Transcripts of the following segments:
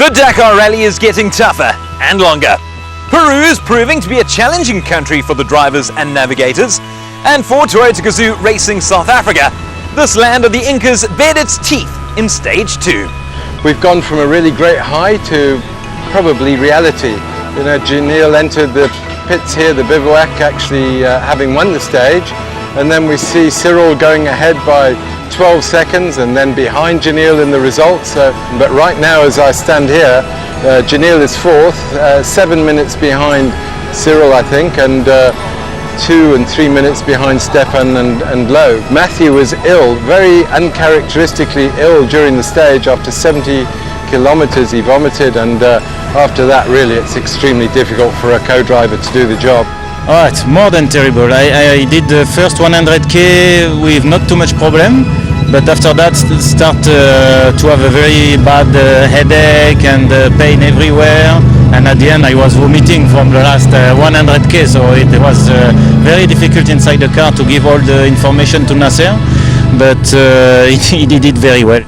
The Dakar Rally is getting tougher and longer. Peru is proving to be a challenging country for the drivers and navigators. And for Toyota Gazoo Racing South Africa, this land of the Incas bared its teeth in stage 2. We've gone from a really great high to probably reality. You know, Janelle entered the pits here, the bivouac, actually having won the stage. And then we see Cyril going ahead by 12 seconds and then behind Janelle in the results. But right now, as I stand here, Janelle is fourth, 7 minutes behind Cyril, I think, and 2 and 3 minutes behind Stefan and Lowe. Matthew was ill, very uncharacteristically ill during the stage. After 70 kilometers he vomited, and after that really it's extremely difficult for a co-driver to do the job. Oh, it's more than terrible. I did the first 100k with not too much problem, but after that start to have a very bad headache and pain everywhere, and at the end I was vomiting from the last 100k, so it was very difficult inside the car to give all the information to Nasser, but he did it very well.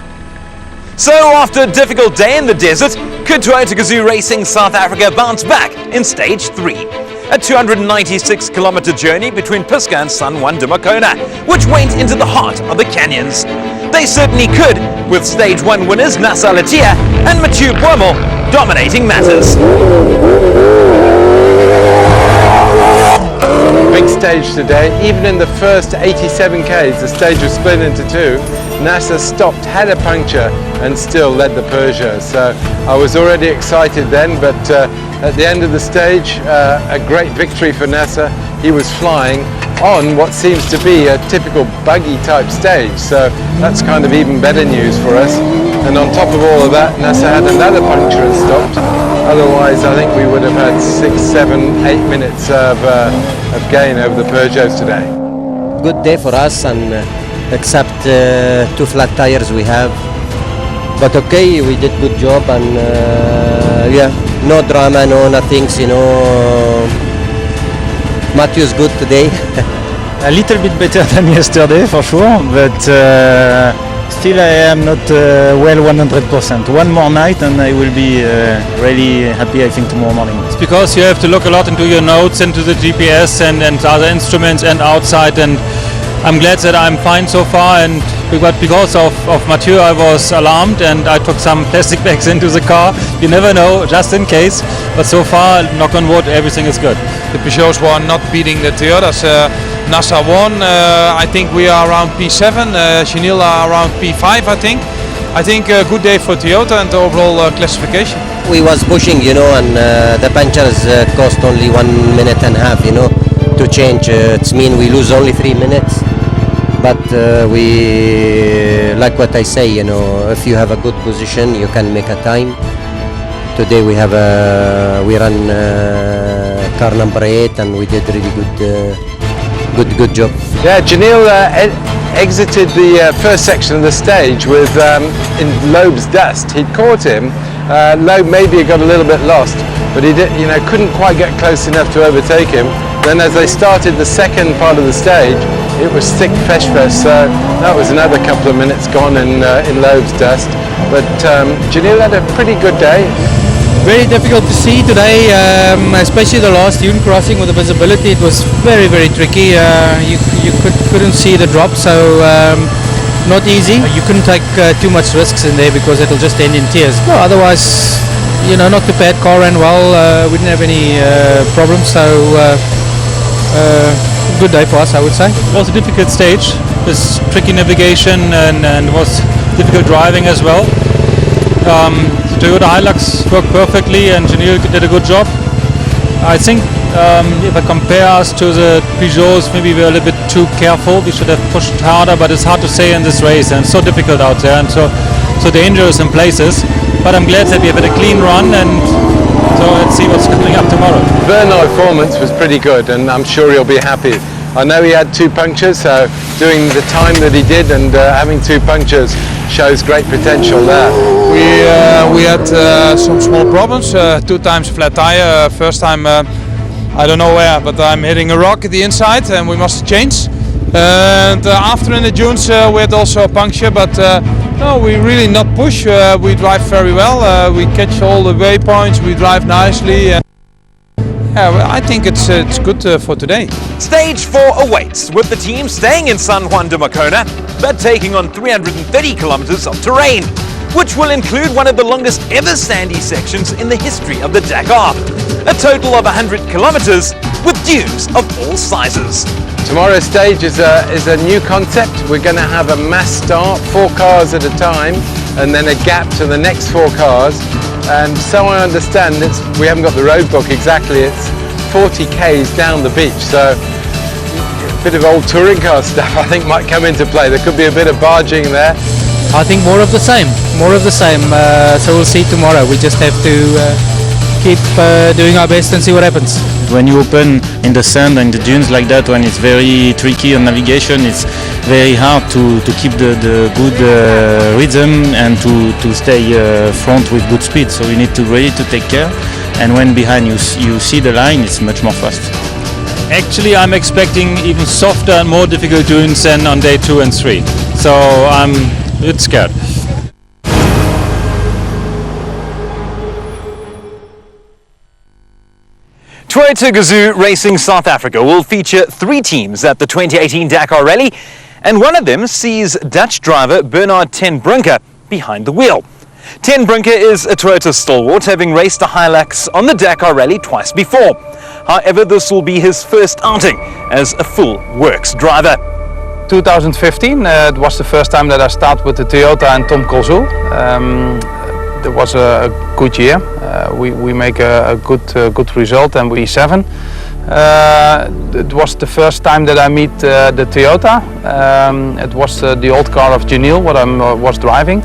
So after a difficult day in the desert, could Toyota Gazoo Racing South Africa bounce back in stage 3? A 296-kilometer journey between Pisca and San Juan de Macona, which went into the heart of the canyons. They certainly could, with stage 1 winners Nasa Latia and Mathieu Boimel dominating matters. Big stage today. Even in the first 87 k's, the stage was split into two. NASA stopped, had a puncture, and still led the Peugeot. So I was already excited then, but at the end of the stage, a great victory for NASA. He was flying on what seems to be a typical buggy type stage, so that's kind of even better news for us. And on top of all of that, NASA had another puncture and stopped. Otherwise, I think we would have had 6, 7, 8 minutes of gain over the Peugeots today. Good day for us, and except 2 flat tires we have. But okay, we did good job, and yeah, no drama, no nothings, you know. Matthew's good today. A little bit better than yesterday for sure, but still I am not well 100%. One more night and I will be really happy, I think, tomorrow morning. It's because you have to look a lot into your notes, into the GPS and other instruments and outside, and I'm glad that I'm fine so far, and but because of Mathieu I was alarmed and I took some plastic bags into the car. You never know, just in case, but so far, knock on wood, everything is good. The Peugeots were not beating the Toyotas. NASA won. I think we are around P7, Janelle are around P5, I think. I think a good day for Toyota and the overall classification. We was pushing, you know, and the punctures cost only 1.5 minutes, you know, to change. It's mean we lose only 3 minutes. But we, like what I say, you know, if you have a good position, you can make a time. Today we have we run car number 8, and we did really good job. Yeah, Janelle exited the first section of the stage with in Loeb's dust. He'd caught him. Loeb maybe got a little bit lost, but he did, you know, couldn't quite get close enough to overtake him. Then as they started the second part of the stage, it was thick fest, so that was another couple of minutes gone in Loeb's dust. But Janelle had a pretty good day. Very difficult to see today, especially the last dune crossing with the visibility. It was very tricky. You couldn't see the drop, so not easy. You couldn't take too much risks in there because it'll just end in tears. No, otherwise, you know, not too bad. Car ran well. We didn't have any problems, so good day for us, I would say. It was a difficult stage, with tricky navigation and was difficult driving as well. The Toyota Hilux worked perfectly and Janelle did a good job. I think if I compare us to the Peugeots, maybe we're a little bit too careful. We should have pushed harder, but it's hard to say in this race, and it's so difficult out there and so dangerous in places. But I'm glad that we have had a clean run, and so let's see what's coming up tomorrow. Bernard's performance was pretty good, and I'm sure he'll be happy. I know he had 2 punctures, so doing the time that he did and having 2 punctures shows great potential there. We had some small problems. 2 times flat tire. First time, I don't know where, but I'm hitting a rock at the inside, and we must change. And after in the dunes, we had also a puncture, but No, we really not push. We drive very well. We catch all the waypoints. We drive nicely. And yeah, well, I think it's good for today. Stage 4 awaits, with the team staying in San Juan de Macona, but taking on 330 kilometers of terrain, which will include one of the longest ever sandy sections in the history of the Dakar. A total of 100 kilometers with dunes of all sizes. Tomorrow's stage is a new concept. We're going to have a mass start, 4 cars at a time, and then a gap to the next 4 cars. And so I understand we haven't got the road book exactly, it's 40 k's down the beach, so a bit of old touring car stuff I think might come into play. There could be a bit of barging there. I think more of the same, so we'll see tomorrow. We just have to keep doing our best and see what happens. When you open in the sand and the dunes like that, when it's very tricky on navigation, it's very hard to keep the good rhythm and to stay front with good speed. So you need to really to take care. And when behind you see the line, it's much more fast. Actually, I'm expecting even softer and more difficult dunes than on day 2 and 3. So I'm a bit scared. Toyota Gazoo Racing South Africa will feature 3 teams at the 2018 Dakar Rally, and one of them sees Dutch driver Bernard ten Brinker behind the wheel. Ten Brinker is a Toyota stalwart, having raced a Hilux on the Dakar Rally twice before. However, this will be his first outing as a full works driver. 2015, it was the first time that I started with the Toyota and Tom Colzul. It was a good year. We make a good result, and we 7. It was the first time that I meet the Toyota. It was the old car of Janil, what I was driving,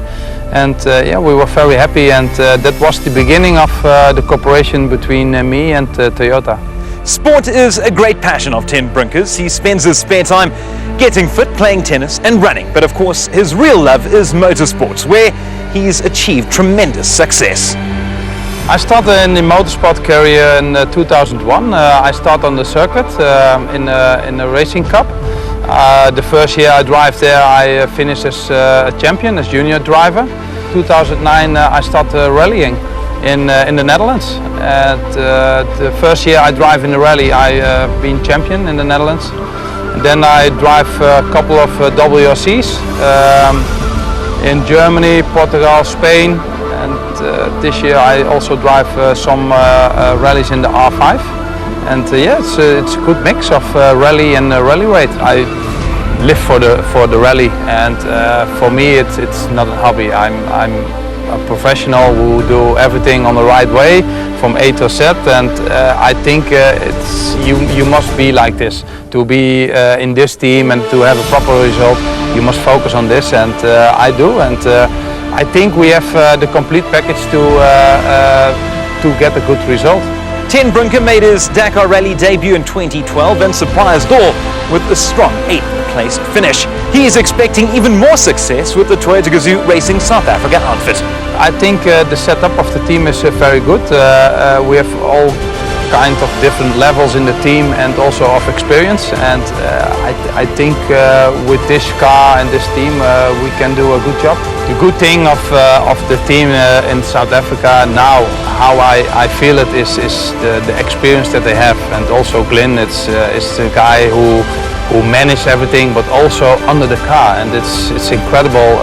and yeah, we were very happy, and that was the beginning of the cooperation between me and Toyota. Sport is a great passion of Ten Brinker's. He spends his spare time getting fit, playing tennis and running. But of course, his real love is motorsports, where he's achieved tremendous success. I started in the motorsport career in 2001. I started on the circuit in a racing cup. The first year I drive there, I finished as a champion, as junior driver. 2009 I started rallying in the Netherlands. The first year I drive in the rally, I been champion in the Netherlands. And then I drive a couple of WRCs in Germany, Portugal, Spain, and this year I also drive some rallies in the R5. And yeah, it's a good mix of rally and rally weight. I live for the rally, and for me it's not a hobby. I'm a professional who do everything on the right way from A to Z, and I think you must be like this to be in this team and to have a proper result. You must focus on this, and I do, and I think we have the complete package to get a good result. Ten Brinker made his Dakar Rally debut in 2012 and surprised all with a strong 8th placed finish. He is expecting even more success with the Toyota Gazoo Racing South Africa outfit. I think the setup of the team is very good. We have all kinds of different levels in the team and also of experience, and I think with this car and this team we can do a good job. The good thing of the team in South Africa now, how I feel it, is the experience that they have, and also Glyn, it's the guy who manages everything, but also under the car, and it's incredible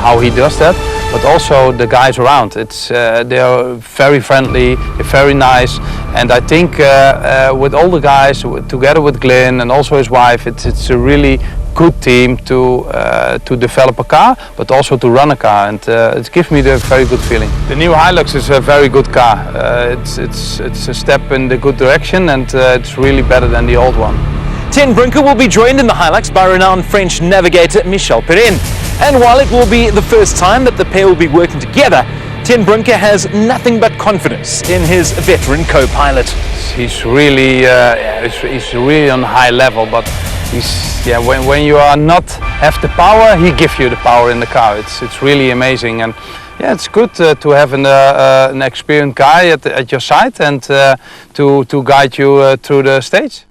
how he does that. But also the guys around, they are very friendly, very nice, and I think with all the guys, together with Glyn and also his wife, it's a really good team to develop a car, but also to run a car, and it gives me the very good feeling. The new Hilux is a very good car. It's a step in the good direction, and it's really better than the old one. Ten Brinker will be joined in the Hilux by renowned French navigator Michel Perrin. And while it will be the first time that the pair will be working together, Ten Brinker has nothing but confidence in his veteran co-pilot. He's really on a high level, but when you are not have the power, he gives you the power in the car. It's really amazing, and yeah, it's good to have an experienced guy at your side and to guide you through the stage.